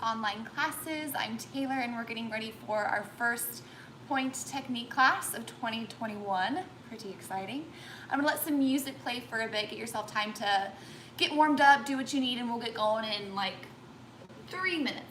online classes. I'm Taylor and we're getting ready for our first Pointe technique class of 2021. Pretty exciting. I'm gonna let some music play for a bit, get yourself time to get warmed up, do what you need, and we'll get going in like 3 minutes.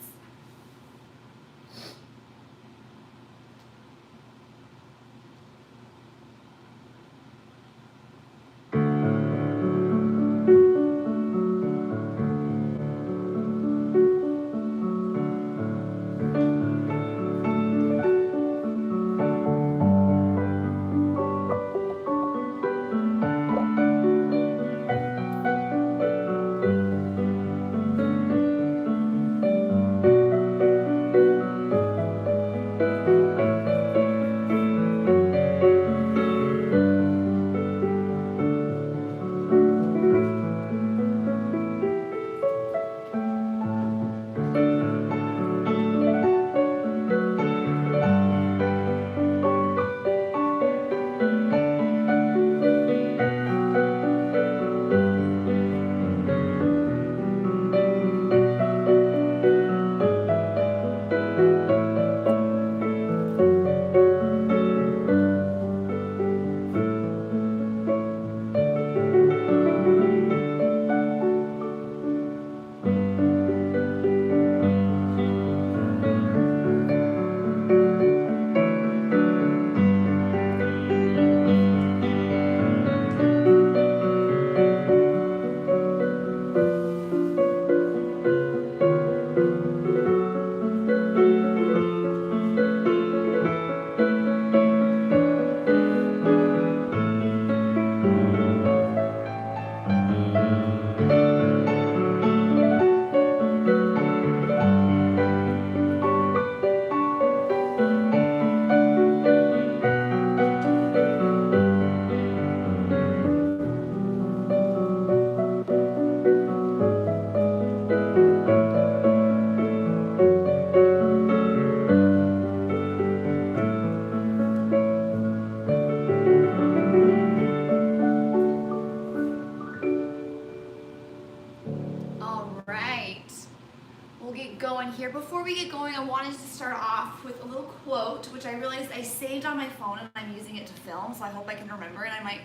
Here. Before we get going, I wanted to start off with a little quote, which I realized I saved on my phone and I'm using it to film, so I hope I can remember it. I might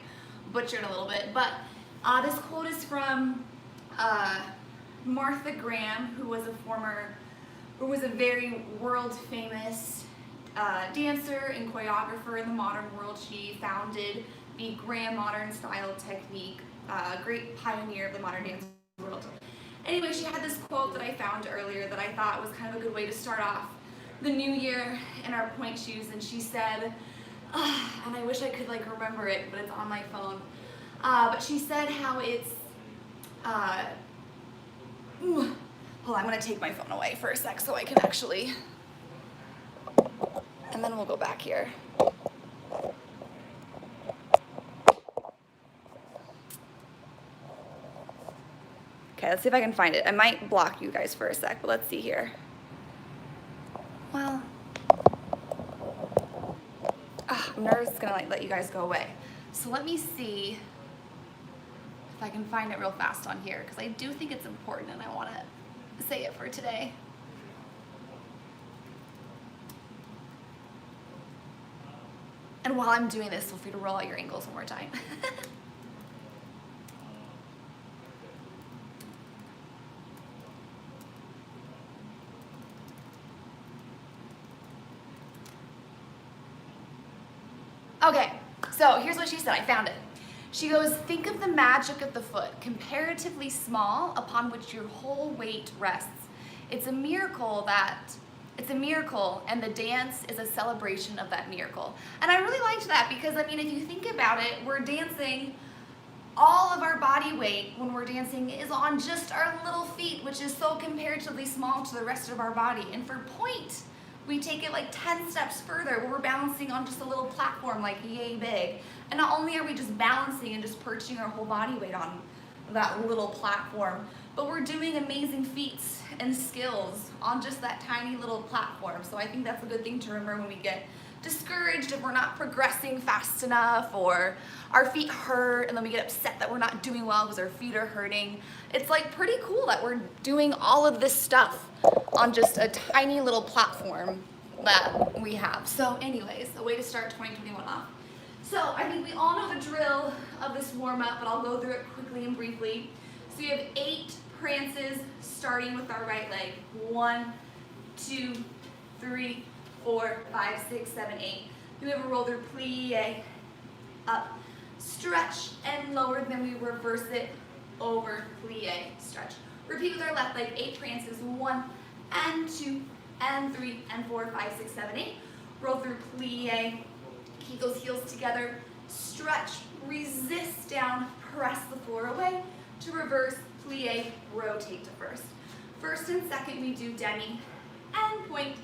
butcher it a little bit, but this quote is from Martha Graham, who was a very world famous dancer and choreographer in the modern world. She founded the Graham Modern Style Technique, a great pioneer of the modern dance world. Anyway, she had this quote that I found earlier that I thought was kind of a good way to start off the new year in our Pointe shoes, and she said, and I wish I could like remember it, but it's on my phone, but she said how it's, hold on, I'm going to take my phone away for a sec so I can actually, and then we'll go back here. Okay, let's see if I can find it. I might block you guys for a sec, but let's see here. Well, I'm nervous it's gonna let you guys go away. So let me see if I can find it real fast on here, because I do think it's important and I wanna say it for today. And while I'm doing this, feel free to roll out your ankles one more time. Okay, so here's what she said. I found it. She goes, think of the magic of the foot, comparatively small, upon which your whole weight rests. It's a miracle, and the dance is a celebration of that miracle. And I really liked that because, I mean, if you think about it, we're dancing, all of our body weight when we're dancing is on just our little feet, which is so comparatively small to the rest of our body. And for Pointe, we take it like 10 steps further where we're balancing on just a little platform like yay big. And not only are we just balancing and just perching our whole body weight on that little platform, but we're doing amazing feats and skills on just that tiny little platform. So I think that's a good thing to remember when we get discouraged if we're not progressing fast enough, or our feet hurt and then we get upset that we're not doing well because our feet are hurting. It's like pretty cool that we're doing all of this stuff on just a tiny little platform that we have. So anyways, a way to start 2021 off. So I think we all know the drill of this warm-up, but I'll go through it quickly and briefly. So you have 8 prances starting with our right leg. 1, 2, 3, 4, 5, 6, 7, 8. Then we have a roll through plie, up, stretch, and lower. Then we reverse it over, plie, stretch. Repeat with our left leg, 8 prances. 1 and 2 and 3 and 4, 5, 6, 7, 8. Roll through plie. Keep those heels together. Stretch, resist down, press the floor away to reverse, plie, rotate to first. First and second we do demi and point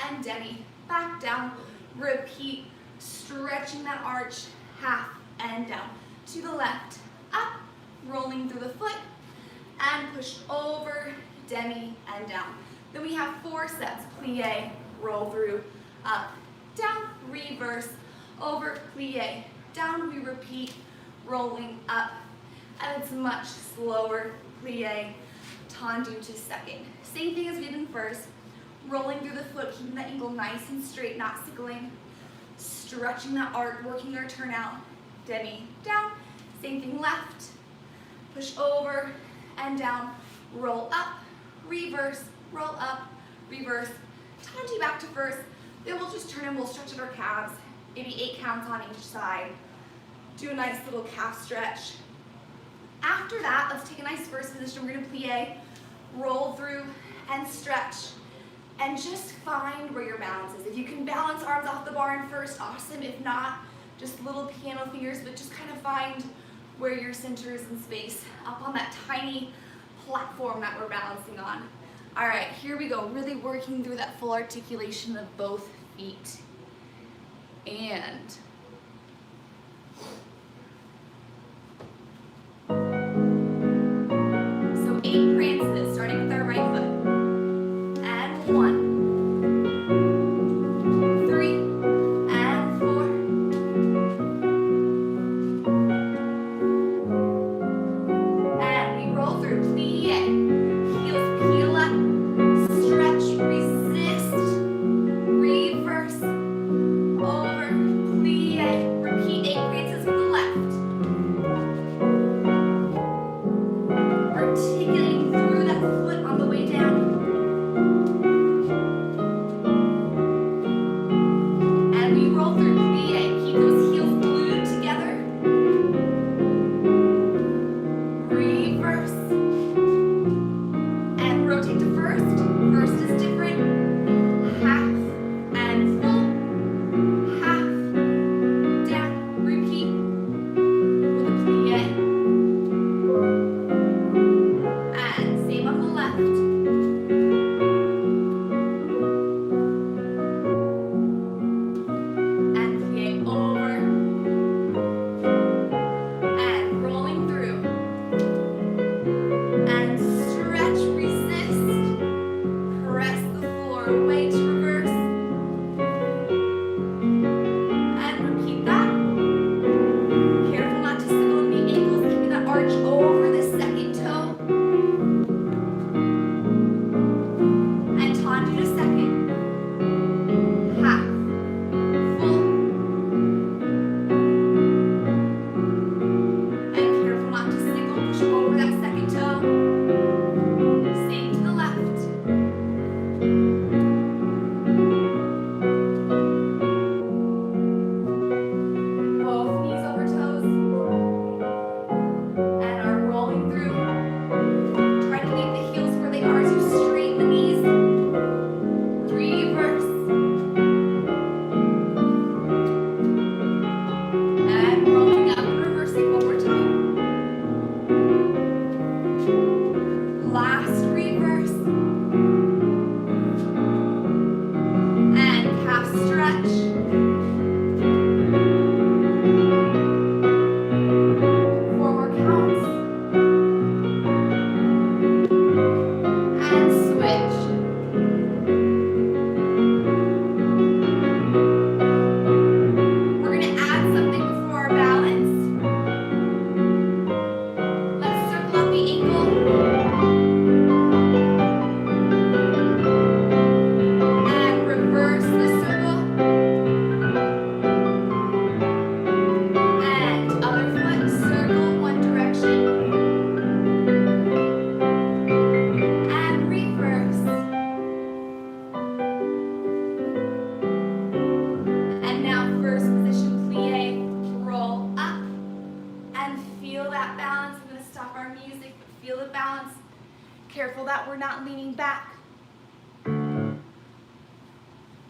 and demi, back down, repeat, stretching that arch, half and down. To the left, up, rolling through the foot, and push over, demi and down. Then we have 4 sets, plie, roll through, up, down, reverse, over, plie, down, we repeat, rolling up, and it's much slower, plie, tendu to second. Same thing as we did in first, rolling through the foot, keeping that ankle nice and straight, not sickling, stretching that arc, working our turnout, demi, down, same thing left, push over and down, roll up, reverse, roll up, reverse, tendu back to first, then we'll just turn and we'll stretch at our calves, maybe 8 counts on each side. Do a nice little calf stretch. After that, let's take a nice first position. We're gonna plie, roll through, and stretch. And just find where your balance is. If you can balance arms off the bar in first, awesome. If not, just little piano fingers, but just kind of find where your center is in space, up on that tiny platform that we're balancing on. All right, here we go. Really working through that full articulation of both feet. And so 8 prances, starting with our right foot. And 1, 3, and 4. And we roll through, plie, heels peel up, stretch, resist, reverse, over, plie, repeat 8 prances with the left. Articulating through that foot on the way down. that we're not leaning back.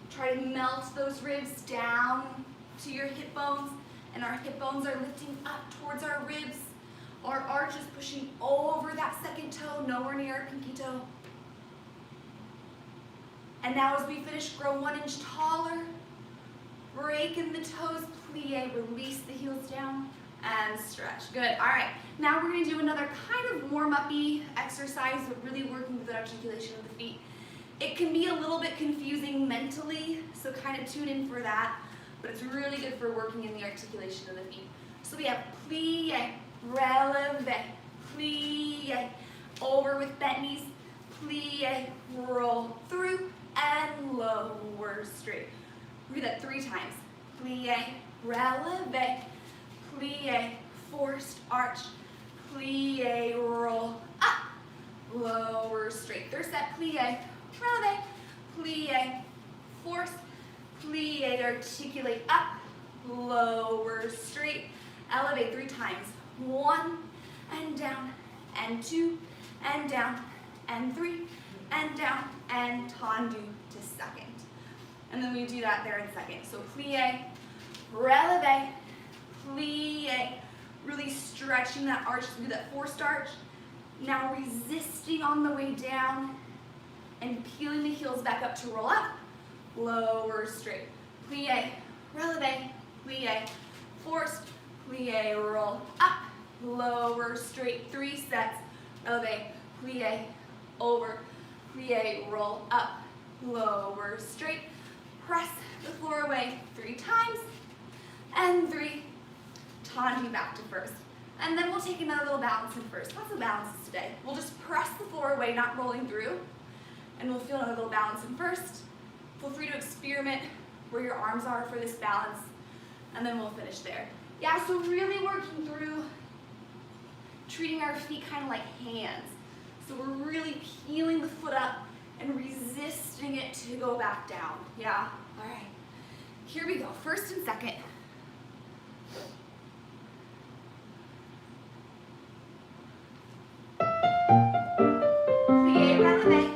Try to melt those ribs down to your hip bones, and our hip bones are lifting up towards our ribs. Our arch is pushing over that second toe, nowhere near our pinky toe. And now as we finish, grow 1 inch taller. Break in the toes, plie, release the heels down, and stretch. Good, all right. Now we're gonna do another kind of warm-up-y exercise, but really working with the articulation of the feet. It can be a little bit confusing mentally, so kind of tune in for that, but it's really good for working in the articulation of the feet. So we have plie, releve, plie, over with bent knees, plie, roll through, and lower straight. We do that 3 times. Plie, releve, plie, forced arch, plie, roll up, lower straight. Third set, plie, releve, plie, force, plie, articulate up, lower straight. Elevate 3 times. 1 and down, and 2 and down, and 3 and down, and tendu to second. And then we do that there in second. So plie, releve, plie, really stretching that arch through that forced arch. Now resisting on the way down and peeling the heels back up to roll up, lower straight. Plie, releve, plie, forced, plie, roll up, lower straight. 3 sets. Releve, plie, over, plie, roll up, lower straight. Press the floor away 3 times, and 3. Tendu back to first. And then we'll take another little balance in first. Lots of balances today. We'll just press the floor away, not rolling through, and we'll feel another little balance in first. Feel free to experiment where your arms are for this balance, and then we'll finish there. Yeah, so really working through treating our feet kind of like hands. So we're really peeling the foot up and resisting it to go back down. Yeah, all right. Here we go, first and second. Plie, releve,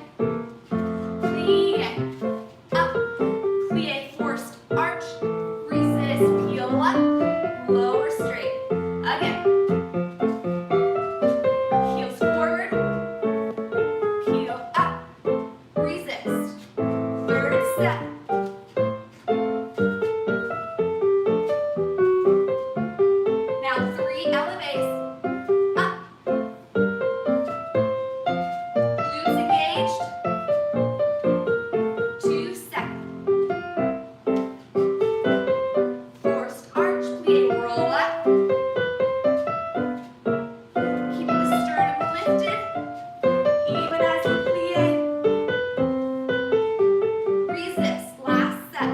plie, up, plie, forced arch, resist, peel up, lower straight. Again. Heels forward, peel up, resist. Third step. Now 3 elevates. Up. Glutes engaged. 2 second. Forced arch, plie, roll up. Keeping the sternum lifted, even as you plie. Resist, last set.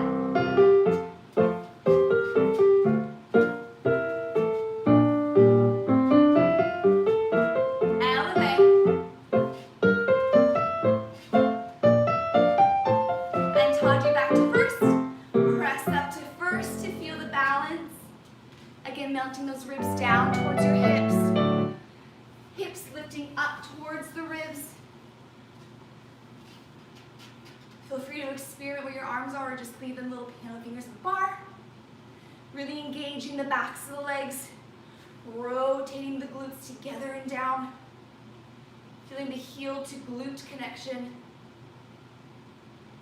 Elevate. And tendu back to first. Press up to first to feel the balance. Again, melting those ribs down towards your hips. Hips lifting up towards the ribs. Feel free to experiment where your arms are, or just leave them little piano fingers on the bar. Really engaging the backs of the legs. Rotating the glutes together and down. Feeling the heel to glute connection.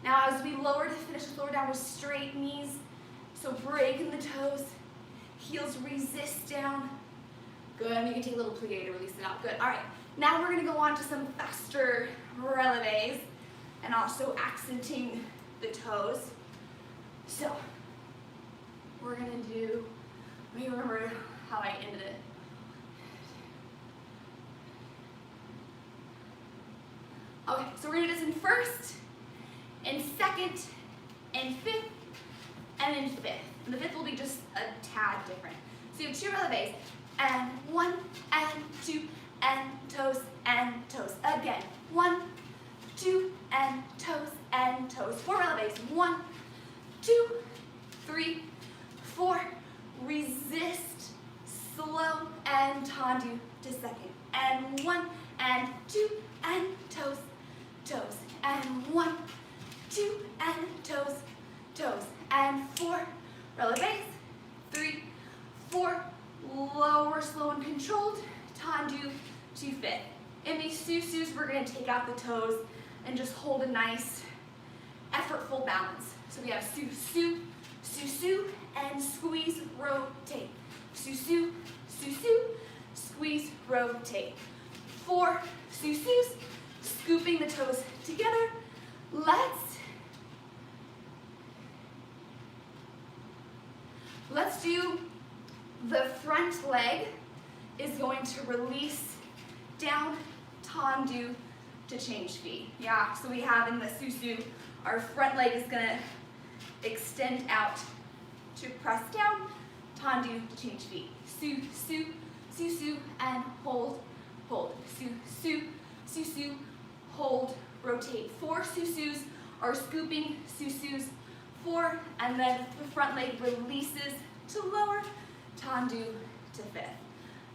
Now as we lower to finish the floor down with straight knees. So breaking the toes. Heels resist down. Good, and you can take a little plie to release it out. Good, all right. Now we're gonna go on to some faster releves and also accenting the toes. So, we're gonna do, let me remember how I ended it. Okay, so we're gonna do this in first, in second, in fifth, and in fifth. And the fifth will be just a tad different. So you have 2 releves, and 1, and 2, and toes, and toes. Again, 1, 2, and toes, and toes. 4 releves, 1, 2, 3, 4. Resist, slow, and tendu to second. And 1, and 2, and toes, toes, and 1, 2, and toes, toes, and 4, relevés, 3, 4, lower, slow and controlled, tendu to fifth. In these susus, we're gonna take out the toes and just hold a nice, effortful balance. So we have susu, susu, and squeeze, rotate. Susu, susu, squeeze, rotate. 4 susus, scooping the toes together. Let's do the front leg is going to release down, tendu to change feet. Yeah, so we have in the susu, our front leg is gonna extend out to press down, tendu to change feet. Su, su, su, su, and hold, hold. Su, su, su, su, hold, rotate. 4 susus are scooping susus. 4, and then the front leg releases to lower, tendu to fifth.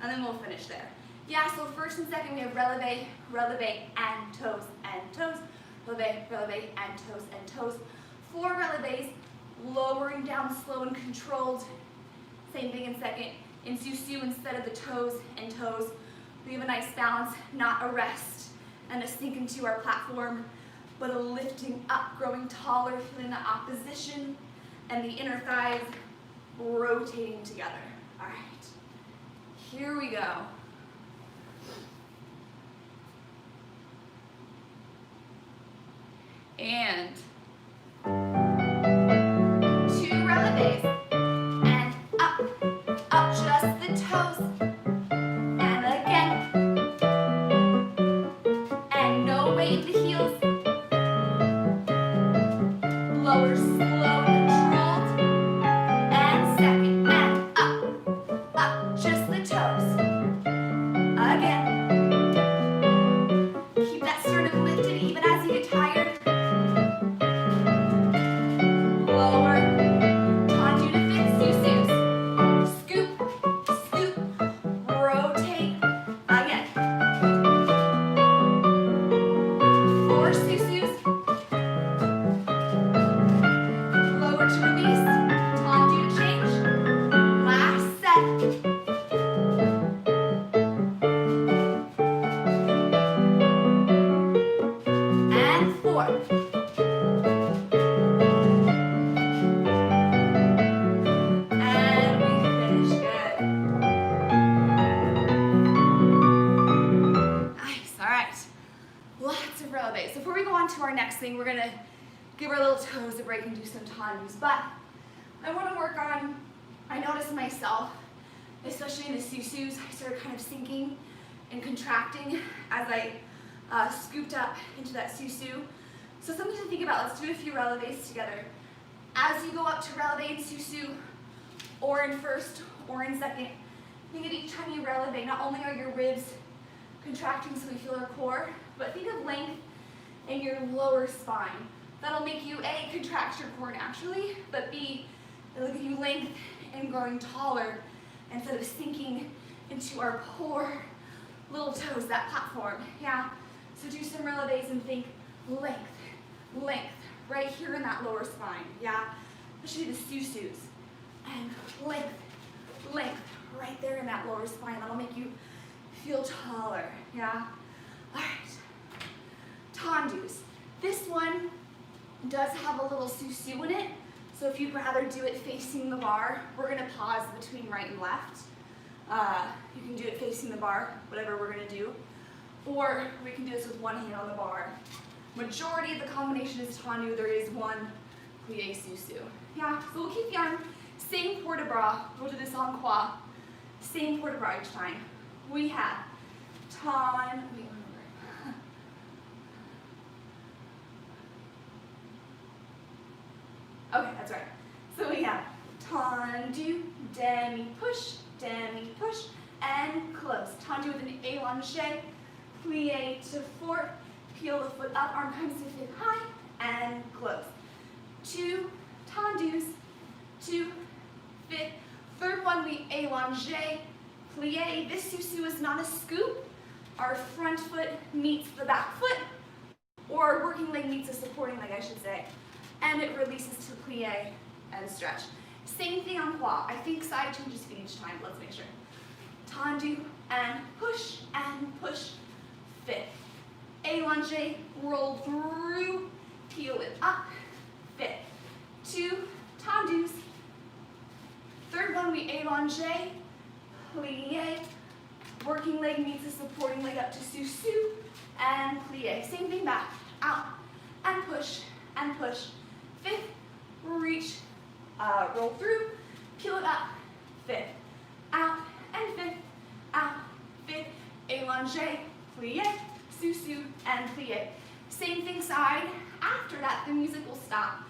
And then we'll finish there. Yeah, so first and second we have releve, releve, and toes, releve, releve, and toes. 4 releves, lowering down slow and controlled. Same thing in second. In susu, instead of the toes and toes, we have a nice balance, not a rest and a sink into our platform, but a lifting up, growing taller, feeling the opposition and the inner thighs rotating together. All right, here we go. And 2 releves, and up, up just the toes, and again, and no weight in the heels, lower, slow, controlled, and second, and up, just the toes, again, keep that sternum lifted even as you get tired. Lower, tendu to fifth, susus. Scoop, scoop, rotate, again. 4 susus. Lower to release, tendu to change. Last set. And 4. And we finish good. Nice, all right. Lots of releves. So before we go on to our next thing, we're gonna give our little toes a break and do some tendus. But I wanna work on, I noticed myself, especially in the susus, I started kind of sinking and contracting as I scooped up into that susu. So something to think about. Let's do a few releves together. As you go up to releve in susu, or in first, or in second, think of each time you releve, not only are your ribs contracting so we feel our core, but think of length in your lower spine. That'll make you A, contract your core naturally, but B, it'll give you length and growing taller instead of sinking into our poor little toes, that platform, yeah? So do some releves and think length, length, right here in that lower spine, yeah? Especially the susus. And length, length, right there in that lower spine. That'll make you feel taller, yeah? All right, tendus. This one does have a little susu in it, so if you'd rather do it facing the bar, we're gonna pause between right and left. You can do it facing the bar, whatever we're gonna do, or we can do this with one hand on the bar. Majority of the combination is tendu. There is one plie susu. Yeah, so we'll keep going. Same port de bras. We'll do this en croix. Same port de bras each time. We have okay, that's right. So we have tendu, demi push, and close. Tendu with an allongé, plie to fourth, peel the foot up, arm comes to fifth high, and close. 2 tendus, 2, fifth. Third one, we allongé, plie. This susu is not a scoop, our front foot meets the back foot, or our working leg meets a supporting leg, I should say, and it releases to plie and stretch. Same thing on plie. I think side changes feet each time. Let's make sure. Tendu and push, fit. Allonge, roll through, peel it up, fit. 2 tendus. Third one, we allonge, plie. Working leg meets a supporting leg up to sous-sus and plie. Same thing back, out and push, fit, reach, roll through, peel it up, fit, out and fit, allonge, plie, sous-sus and plie. Same thing side. After that, the music will stop.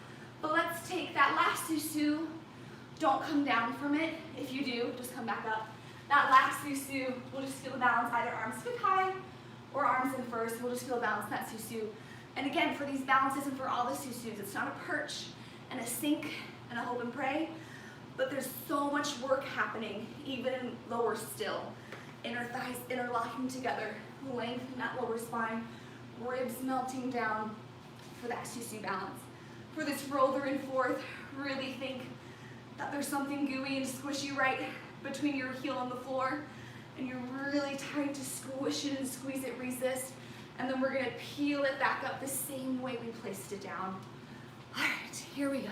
But let's take that last sous-sus. Don't come down from it. If you do, just come back up. That last sous-sus, we'll just feel the balance, either arms hip high or arms in first. We'll just feel the balance in that sous-sus. And again, for these balances and for all the sous-sus, it's not a perch and a sink and a hope and pray, but there's so much work happening, even in lower still. Inner thighs interlocking together, length in that lower spine, ribs melting down for that sous-sus balance. For this roll through and forth, really think that there's something gooey and squishy right between your heel and the floor, and you're really trying to squish it and squeeze it, resist, and then we're gonna peel it back up the same way we placed it down. All right, here we go.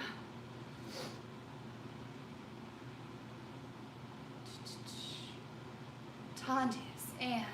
Tendus and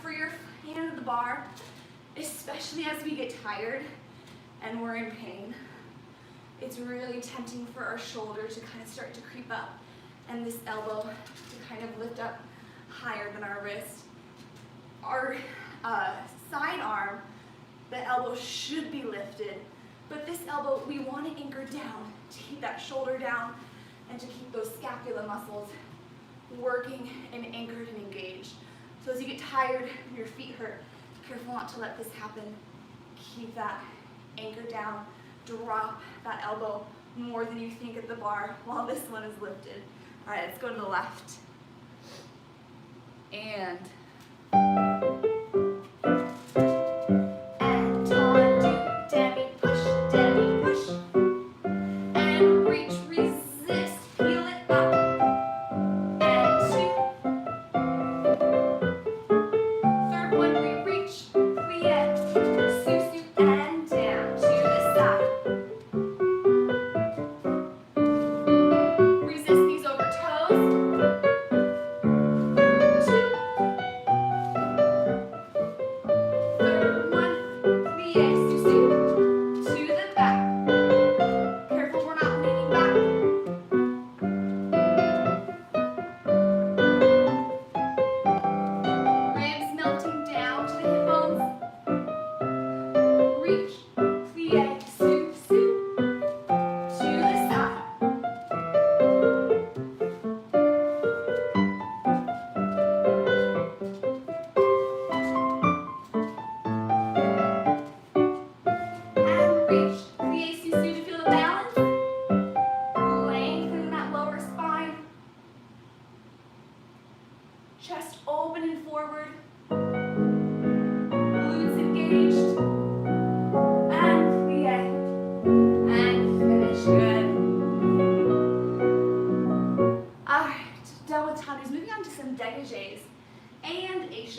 for your hand at the bar, especially as we get tired and we're in pain, it's really tempting for our shoulder to kind of start to creep up and this elbow to kind of lift up higher than our wrist. Our side arm, the elbow should be lifted, but this elbow, we want to anchor down to keep that shoulder down and to keep those scapula muscles working and anchored and engaged. So as you get tired, your feet hurt, careful not to let this happen. Keep that anchor down, drop that elbow more than you think at the bar while this one is lifted. All right, let's go to the left. And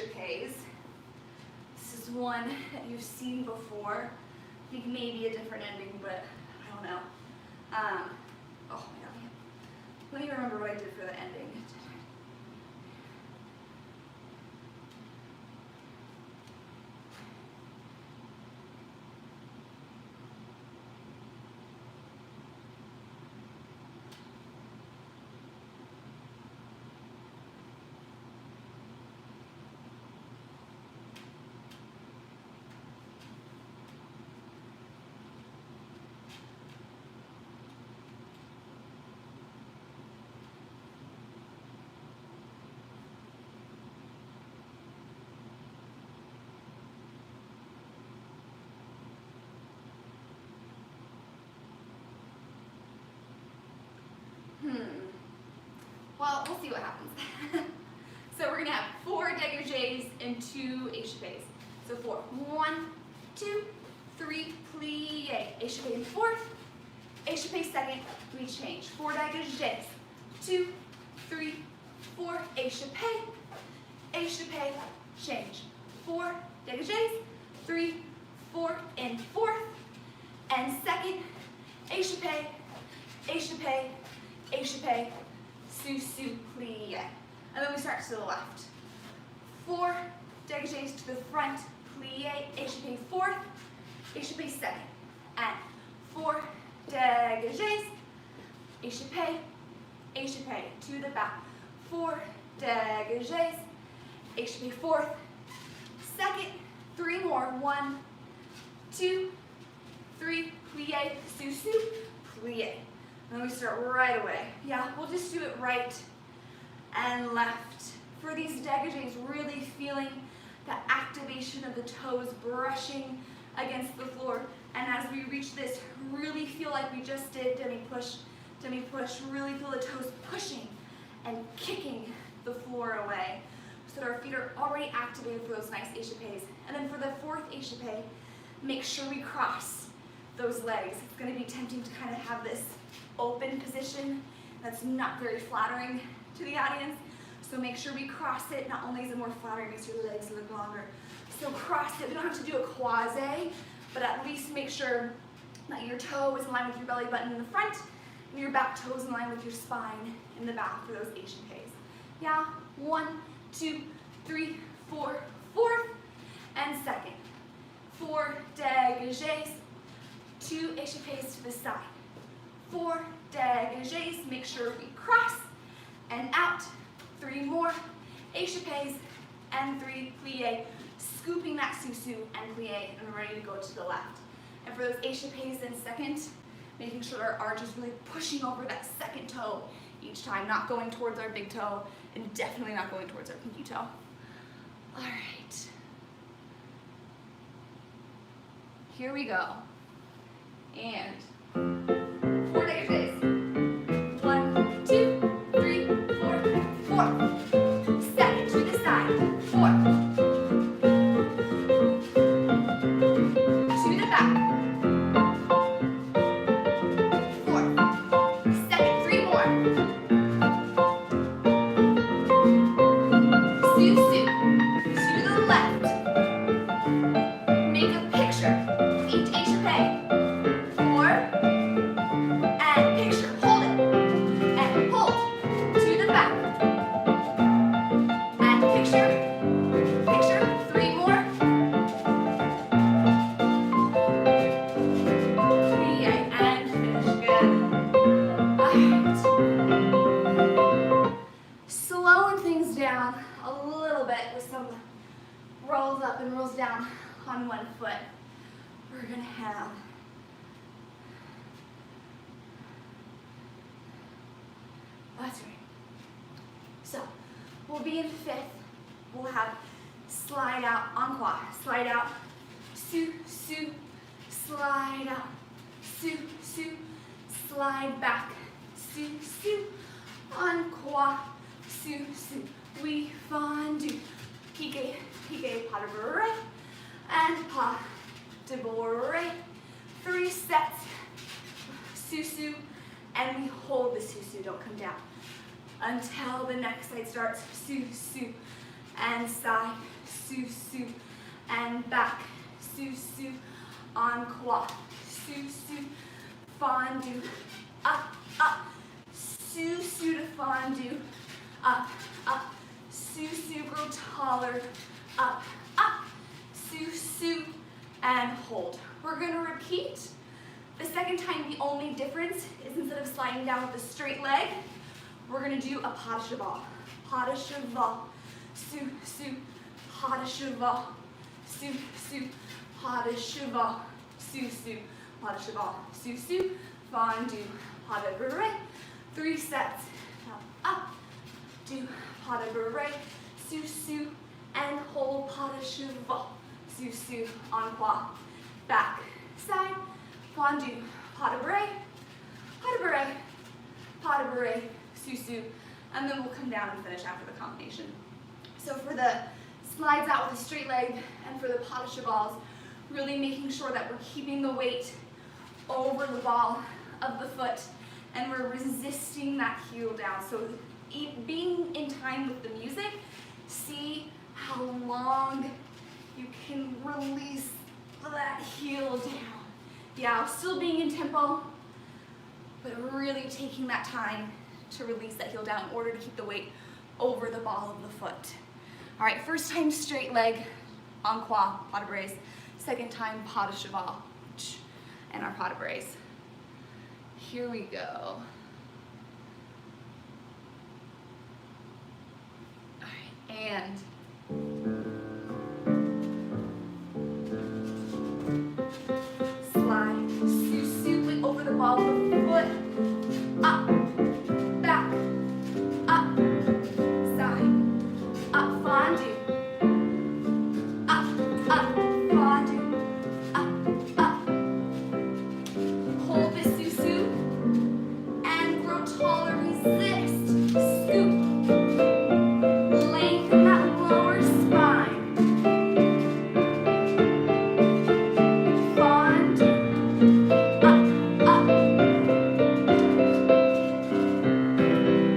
échappés. This is one that you've seen before. I think maybe a different ending, but I don't know. Oh my god, let me remember what I did for the ending. Well, we'll see what happens. So we're gonna have 4 dégagés and 2 échappés. So 4. 1, 2, 3, plie. Échappé in 4th, échappé 2nd, we change. 4 dégagés. 2, 3, 4, échappé, échappé, change. 4 dégagés, 3, 4 in 4th, and 2nd, échappé, échappé, échappé, sous, plie. And then we start to the left. 4 dégagés to the front, plie, échappé 4th, échappé 2nd. And 4 dégagés, échappé, échappé to the back. 4 dégagés, échappé 4th, 2nd, 3 more. 1, 2, 3, plie, sous, plie. And then we start right away. Yeah, we'll just do it right and left. For these dégagés, really feeling the activation of the toes brushing against the floor. And as we reach this, really feel like we just did demi-push, demi-push. Really feel the toes pushing and kicking the floor away so that our feet are already activated for those nice échappés. And then for the 4th échappé, make sure we cross those legs. It's going to be tempting to kind of have this open position that's not very flattering to the audience. So make sure we cross it. Not only is it more flattering, it makes your legs look longer. So cross it. We don't have to do a quasi, but at least make sure that your toe is in line with your belly button in the front and your back toe is in line with your spine in the back for those échappés. Yeah, 1, 2, 3, 4, 4th, and 2nd. 4 dégagés, 2 échappés to the side. 4 dégagés, make sure we cross and out. 3 more échappés and 3 plie, scooping that sous and plie, and ready to go to the left. And for those échappés in 2nd, making sure our arch is really pushing over that 2nd toe each time, not going towards our big toe, and definitely not going towards our pinky toe. All right. Here we go. And 4 dégagés. 1, 2, 3, 4, 4. 2nd to the side. 4. To the back. 4. 2nd, 3 more. Sous, to the left. Make a picture of each échappé. 4, and picture, hold it, and hold, to the back, and picture, 3 more, plie, and finish, good. Alright, slowing things down a little bit with some rolls up and rolls down on one foot. We're gonna have that's right. So we'll be in 5th. We'll have slide out, encore, slide out, sous, slide out, sous, slide back, sous, encore, sous, we fondue, pique, pas de bourrée, and pas de bourrée. 3 sets, sous, and we hold the sous, don't come down until the next side starts, sous, and side, sous, and back, sous, en croix, sous, fondue, up, sous to fondue, up, sous, grow taller, up, sous, and hold. We're gonna repeat. The second time, the only difference is instead of sliding down with a straight leg, we're gonna do a pas de cheval. Pas de cheval, sous, pas de cheval, sous, pas de cheval, sous, pas de cheval, sous, fondue, pas de beret. 3 sets. Now up, do pas de beret, sous, and hold pas de cheval, sous, en croix. Back, side, fondue, pas de beret, pas de beret, pas de beret, sous, and then we'll come down and finish after the combination. So for the slides out with a straight leg and for the pas de chevals, really making sure that we're keeping the weight over the ball of the foot and we're resisting that heel down. So being in time with the music, see how long you can release that heel down. Yeah, still being in tempo, but really taking that time to release that heel down in order to keep the weight over the ball of the foot. All right, first time straight leg, en croix, pas de bres. Second time pas de cheval, and our pas de bres. Here we go. All right, and slide, sous, over the ball of the foot, up, back, up, side, up, fondue, up, fondue, up. Hold this sous, and grow taller, resist, scoop. Lengthen that lower spine. Fondue, up.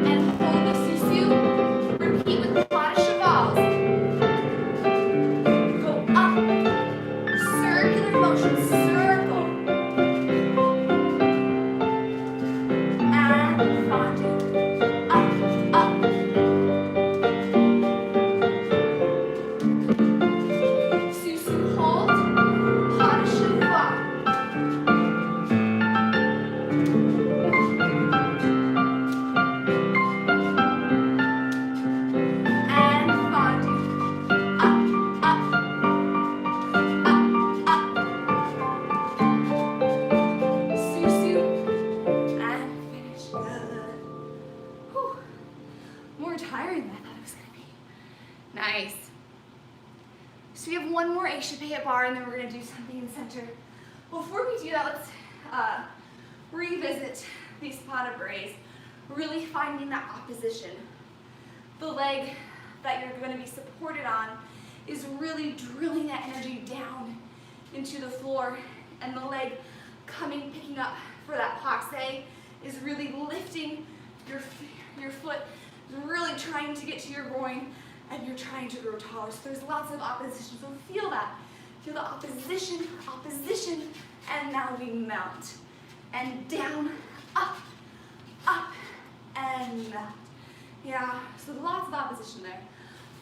And hold the sous. Repeat with the pas de chevals. Go up, circular motion, circle. And fondue, up. Sous, hold, pas de cheval. And fondue, up. Sous, and finish. Good. Whew. More tiring than I thought it was gonna be. Nice. So we have one more échappé bar and then we're gonna do something in center. Before we do that, let's revisit these pas de bres, really finding that opposition. The leg that you're gonna be supported on is really drilling that energy down into the floor, and the leg picking up for that passe is really lifting your foot, really trying to get to your groin, and you're trying to grow taller. So there's lots of opposition. So feel that. Feel the opposition, and now we mount. And down, up, and mount. Yeah, so lots of opposition there.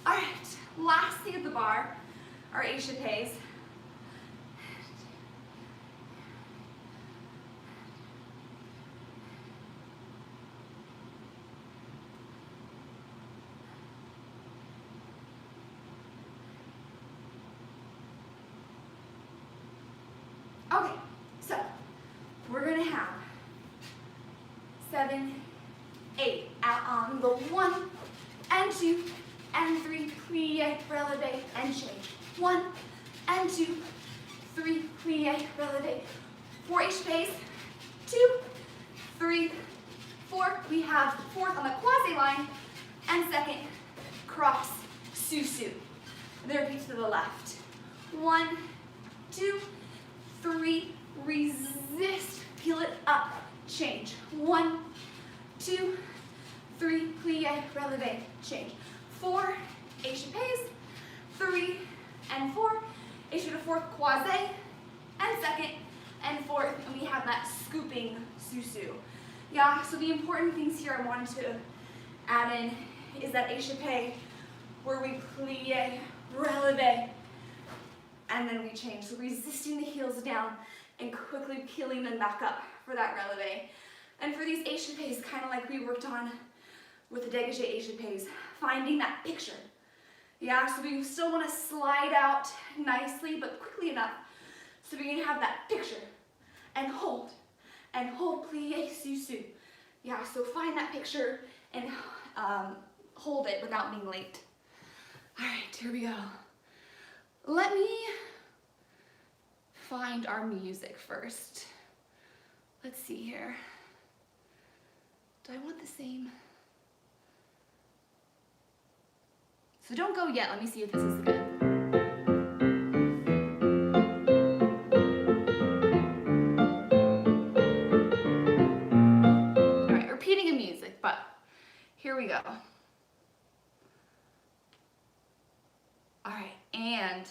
All right, last thing at the bar, our échappés. Okay, so we're gonna have 7, 8 out on the 1 and 2 and 3, plie, releve, and change. 1 and 2, 3, plie, releve. 4 échappés, 2, 3, 4. We have 4th on the quasi line, and 2nd, cross, sous. Then repeat to the left. 1, 2, 3, resist, peel it up, change. 1, 2, 3, plie, releve, change. 4, échappés, 3 and 4, échappé to fourth, croisé, and second and fourth, and we have that scooping sous-sus. Yeah, so the important things here I wanted to add in is that échappé where we plie, relevé, and then we change. So resisting the heels down and quickly peeling them back up for that relevé. And for these échappés, kind of like we worked on with the dégagé échappés, finding that picture. Yeah, so we still want to slide out nicely, but quickly enough, so we can have that picture and hold, plie, sous-sus. Yeah, so find that picture and hold it without being late. All right, here we go. Let me find our music first. Let's see here. Do I want the same? So don't go yet. Let me see if this is good. All right, repeating in music, but here we go. All right, and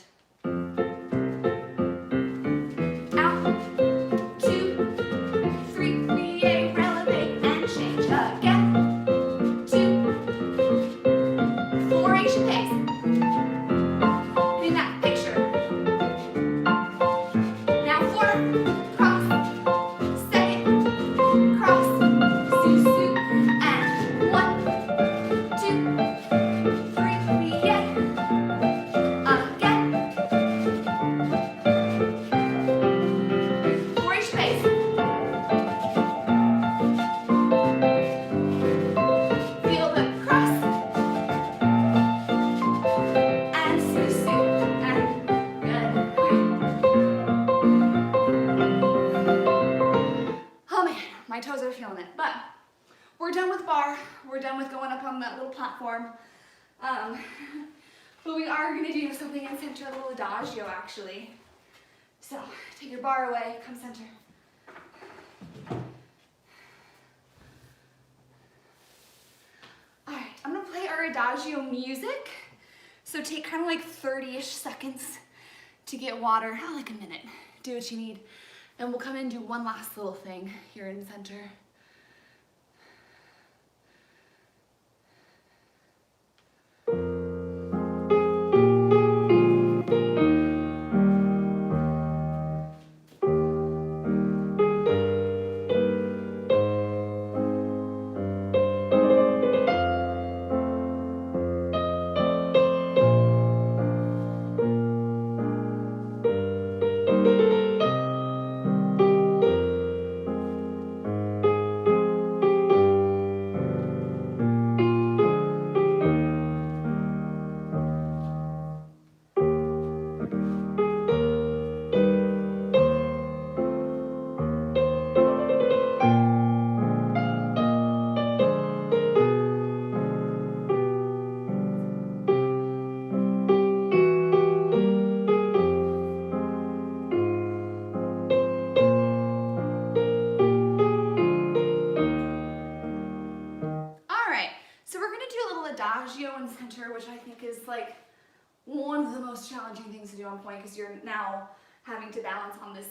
my toes are feeling it, but we're done with bar. We're done with going up on that little platform. But we are going to do something in center, a little adagio actually. So take your bar away, come center. All right, I'm going to play our adagio music. So take kind of like 30-ish seconds to get water, like a minute. Do what you need. And we'll come in and do one last little thing here in center. Adagio in center, which I think is like one of the most challenging things to do on Pointe because you're now having to balance on this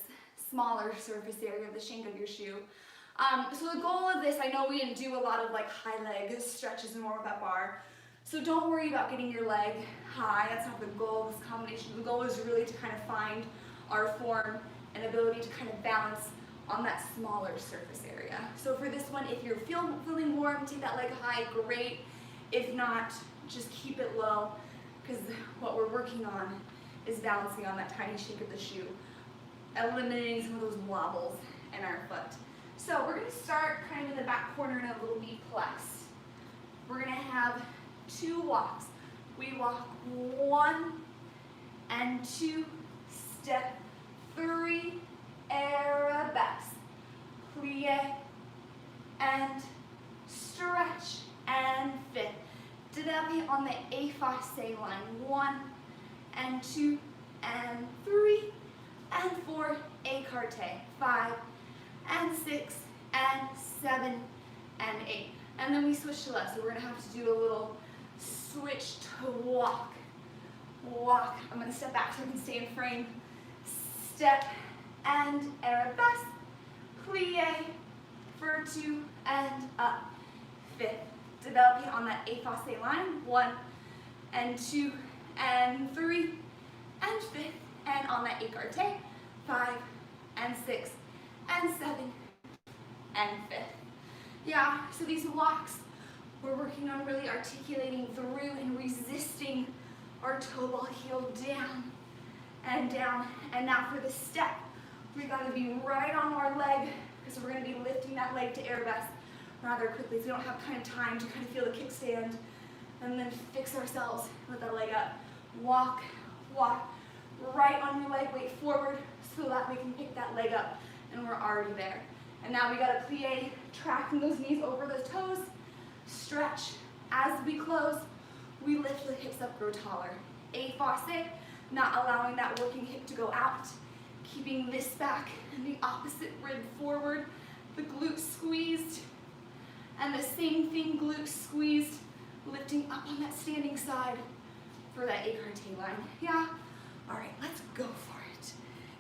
smaller surface area of the shank of your shoe. So the goal of this, I know we didn't do a lot of like high leg stretches and more with that bar, so don't worry about getting your leg high. That's not the goal of this combination. The goal is really to kind of find our form and ability to kind of balance on that smaller surface area. So for this one, if you're feeling warm, take that leg high, great. If not, just keep it low, because what we're working on is balancing on that tiny shake of the shoe, eliminating some of those wobbles in our foot. So we're going to start kind of in the back corner in a little B-plex. We're going to have 2 walks. We walk 1 and 2, step 3, arabesque, plie, and stretch, and fit. Développé on the effacé line. 1 and 2 and 3 and 4, écarté. 5 and 6 and 7 and 8. And then we switch to left. So we're going to have to do a little switch to walk, walk. I'm gonna step back so I can stay in frame. Step and arabesque, plie, for 2 and up. 5th, developing on that effacé line. 1 and 2 and 3 and 5th, and on that écarté. 5 and 6 and 7 and 5th. Yeah, so these walks, we're working on really articulating through and resisting our toe ball heel down and down. And now for the step, we gotta be right on our leg because we're gonna be lifting that leg to arabesque rather quickly, so we don't have kind of time to kind of feel the kickstand and then fix ourselves with that leg up. Walk, walk, right on your leg, weight forward so that we can pick that leg up and we're already there. And now we got a plie, tracking those knees over those toes, stretch. As we close, we lift the hips up, grow taller. Effacé, not allowing that working hip to go out, keeping this back and the opposite rib forward, the glute squeezed, and the same thing, glute squeezed, lifting up on that standing side for that écarté line. Yeah? All right, let's go for it.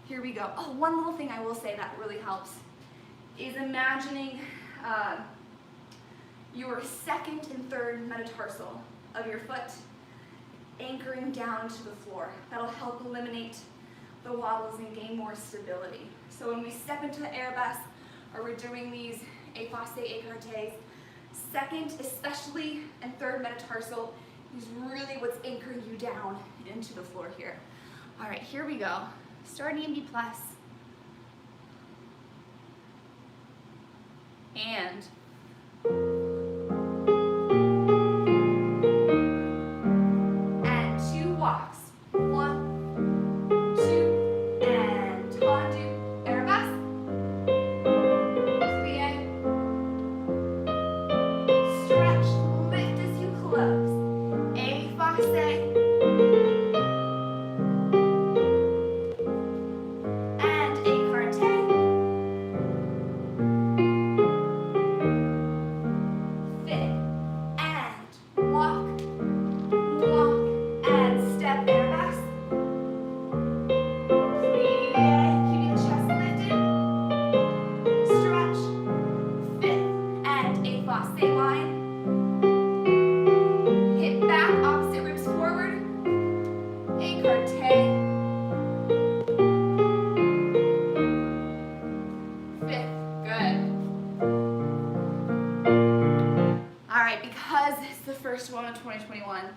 Here we go. Oh, one little thing I will say that really helps is imagining your second and third metatarsal of your foot anchoring down to the floor. That'll help eliminate the wobbles and gain more stability. So when we step into the arabesque, or we're doing these effacé écartés, second, especially, and third metatarsal is really what's anchoring you down into the floor here. All right, here we go. Starting in B+. And two walks. 1, 2, and tendu, arabesque, plie, stretch, lift as you close, effacé, and écarté, 5th, and walk, walk, and step arabesque, plie, keeping the chest lifted, stretch, 5th, and effacé line, hip back, opposite ribs forward, écarté, 5th, good. All right, because it's the first one of 2021,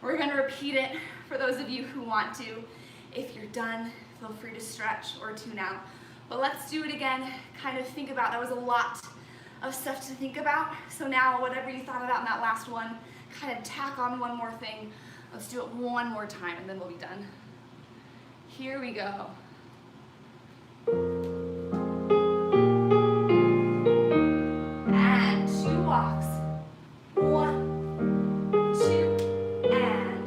we're gonna repeat it for those of you who want to. If you're done, feel free to stretch or tune out. But let's do it again, kind of think about, that was a lot of stuff to think about. So now, whatever you thought about in that last one, kind of tack on one more thing. Let's do it one more time and then we'll be done. Here we go. And 2 walks. 1, 2, and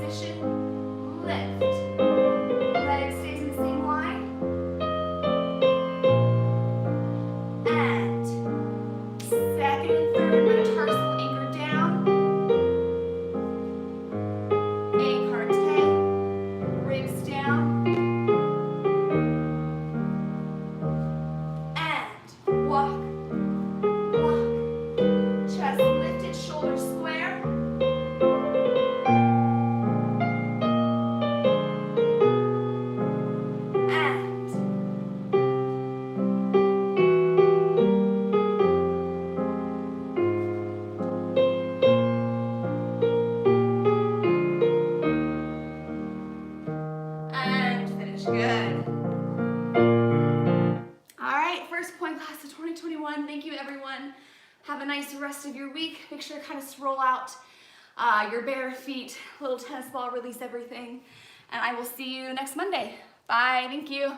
position, lift. Leg stays in the same line. And second and third metatarsal anchor down. Écarté, ribs down. And walk, walk. Chest lifted, shoulders square. And finish. Good. All right, first point class of 2021. Thank you, everyone. Have a nice rest of your week. Make sure to kind of roll out your bare feet, little tennis ball, release everything. And I will see you next Monday. Bye, thank you.